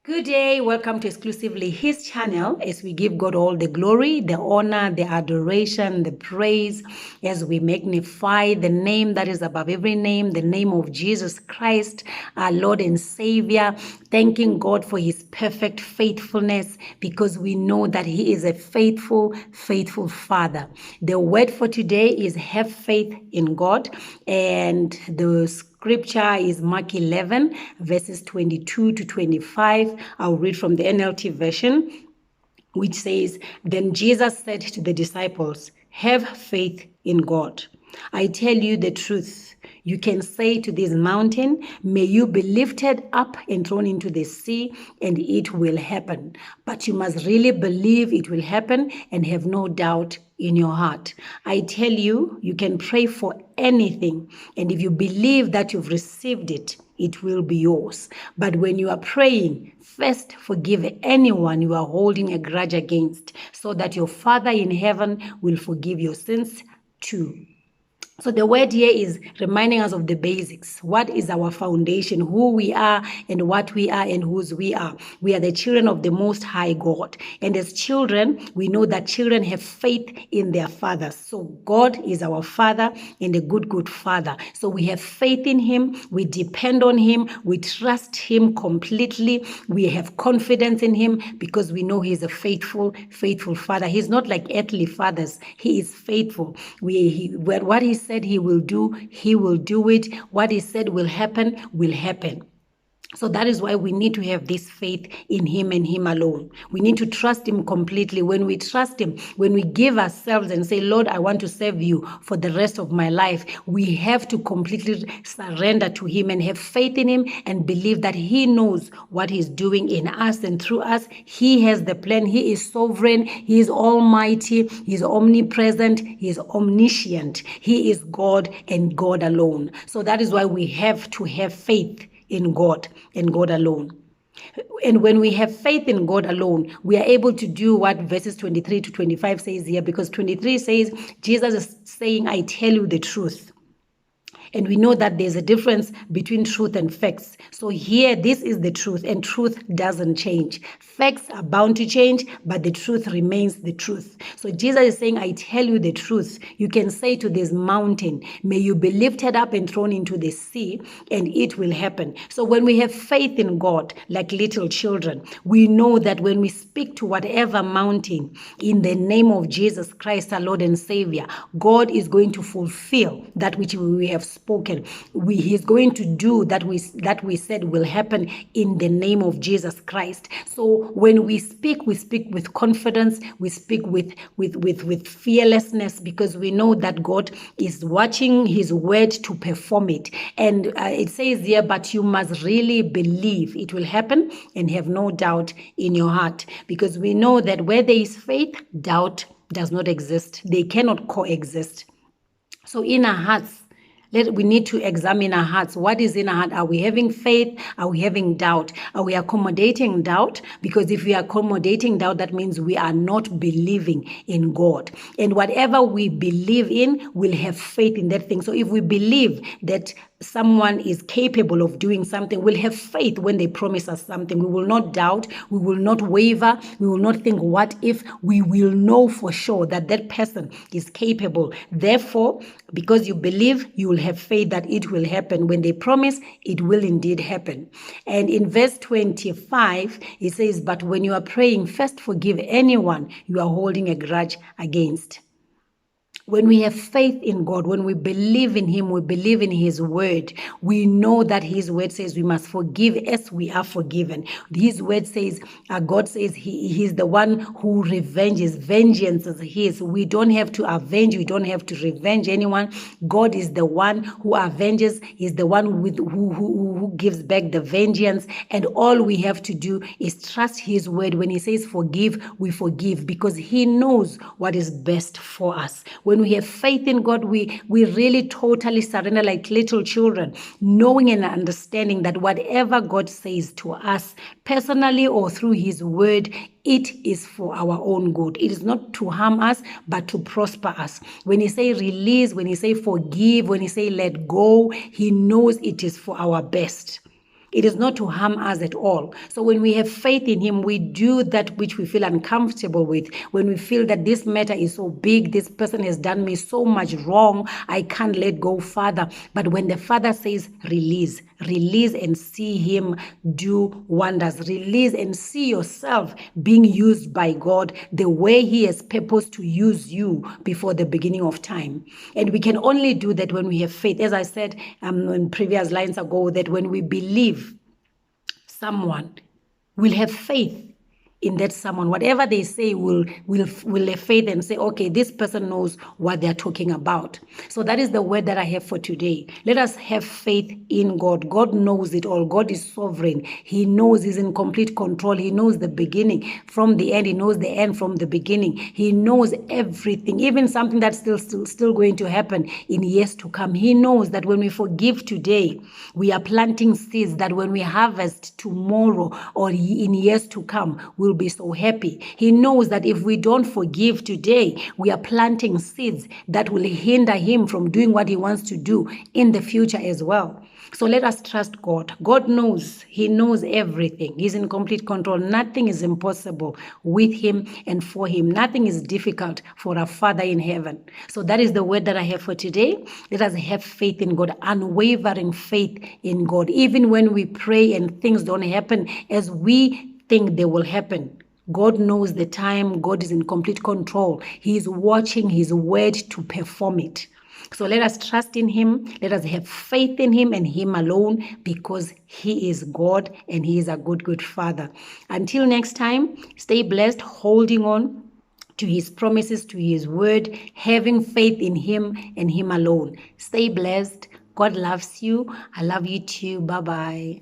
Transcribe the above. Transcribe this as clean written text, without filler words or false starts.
Good day. Welcome to Exclusively His channel as we give God all the glory, the honor, the adoration, the praise as we magnify the name that is above every name, the name of Jesus Christ, our Lord and Savior. Thanking God for his perfect faithfulness because we know that he is a faithful, faithful Father. The word for today is have faith in God, and the scripture is Mark 11, verses 22 to 25. I'll read from the NLT version, which says, Then Jesus said to the disciples, have faith in God. I tell you the truth. You can say to this mountain, may you be lifted up and thrown into the sea, and it will happen. But you must really believe it will happen and have no doubt in your heart. I tell you, you can pray for anything, and if you believe that you've received it, it will be yours. But when you are praying, first forgive anyone you are holding a grudge against, so that your Father in heaven will forgive your sins too. So the word here is reminding us of the basics. What is our foundation? Who we are and what we are and whose we are. We are the children of the Most High God. And as children, we know that children have faith in their fathers. So God is our Father and a good, good Father. So we have faith in him. We depend on him. We trust him completely. We have confidence in him because we know he is a faithful, faithful Father. He's not like earthly fathers. He is faithful. What he said he will do it. What he said will happen. So that is why we need to have this faith in him and him alone. We need to trust him completely. When we trust him, when we give ourselves and say, Lord, I want to serve you for the rest of my life, we have to completely surrender to him and have faith in him and believe that he knows what he's doing in us and through us. He has the plan. He is sovereign. He is almighty. He is omnipresent. He is omniscient. He is God and God alone. So that is why we have to have faith in God and God alone. And when we have faith in God alone, we are able to do what verses 23 to 25 says here, because 23 says, Jesus is saying, I tell you the truth. And we know that there's a difference between truth and facts. So here, this is the truth, and truth doesn't change. Facts are bound to change, but the truth remains the truth. So Jesus is saying, I tell you the truth. You can say to this mountain, may you be lifted up and thrown into the sea, and it will happen. So when we have faith in God, like little children, we know that when we speak to whatever mountain in the name of Jesus Christ, our Lord and Savior, God is going to fulfill that which we have spoken. He is going to do that we said will happen in the name of Jesus Christ. So when we speak with confidence, we speak with fearlessness, because we know that God is watching his word to perform it. And it says here, but you must really believe it will happen and have no doubt in your heart, because we know that where there is faith, doubt does not exist. They cannot coexist. So in our hearts, we need to examine our hearts. What is in our heart? Are we having faith? Are we having doubt? Are we accommodating doubt? Because if we are accommodating doubt, that means we are not believing in God. And whatever we believe in, we'll have faith in that thing. So if we believe that someone is capable of doing something, we'll have faith when they promise us something. We will not doubt. We will not waver. We will not think, what if? We will know for sure that that person is capable. Therefore, because you believe, you will have faith that it will happen. When they promise, it will indeed happen. And in verse 25, it says, but when you are praying, first forgive anyone you are holding a grudge against. When we have faith in God, when we believe in him, we believe in his word, we know that his word says we must forgive as we are forgiven. His word says, God says he's the one who revenges. Vengeance is his. We don't have to avenge. We don't have to revenge anyone. God is the one who avenges. He's the one who gives back the vengeance. And all we have to do is trust his word. When he says forgive, we forgive, because he knows what is best for us. When we have faith in God, we really totally surrender like little children, knowing and understanding that whatever God says to us personally or through his word, it is for our own good. It is not to harm us, but to prosper us. When he say release, when he say forgive, when he say let go, he knows it is for our best. It is not to harm us at all. So when we have faith in him, we do that which we feel uncomfortable with. When we feel that this matter is so big, this person has done me so much wrong, I can't let go, Father. But when the Father says, release, release and see him do wonders. Release and see yourself being used by God the way he has purposed to use you before the beginning of time. And we can only do that when we have faith. As I said in previous lines ago, that when we believe someone, we'll have faith in that someone. Whatever they say, we'll have faith and say, okay, this person knows what they're talking about. So that is the word that I have for today. Let us have faith in God. God knows it all. God is sovereign. He knows, he's in complete control. He knows the beginning from the end. He knows the end from the beginning. He knows everything, even something that's still going to happen in years to come. He knows that when we forgive today, we are planting seeds that when we harvest tomorrow or in years to come, we'll be so happy. He knows that if we don't forgive today, we are planting seeds that will hinder him from doing what he wants to do in the future as well. So let us trust God. God knows. He knows everything. He's in complete control. Nothing is impossible with him and for him. Nothing is difficult for our Father in heaven. So that is the word that I have for today. Let us have faith in God, unwavering faith in God. Even when we pray and things don't happen as we think they will happen, God knows the time. God is in complete control. He is watching his word to perform it. So let us trust in him. Let us have faith in him and him alone, because he is God and he is a good, good Father. Until next time, stay blessed, holding on to his promises, to his word, having faith in him and him alone. Stay blessed. God loves you. I love you too. Bye-bye.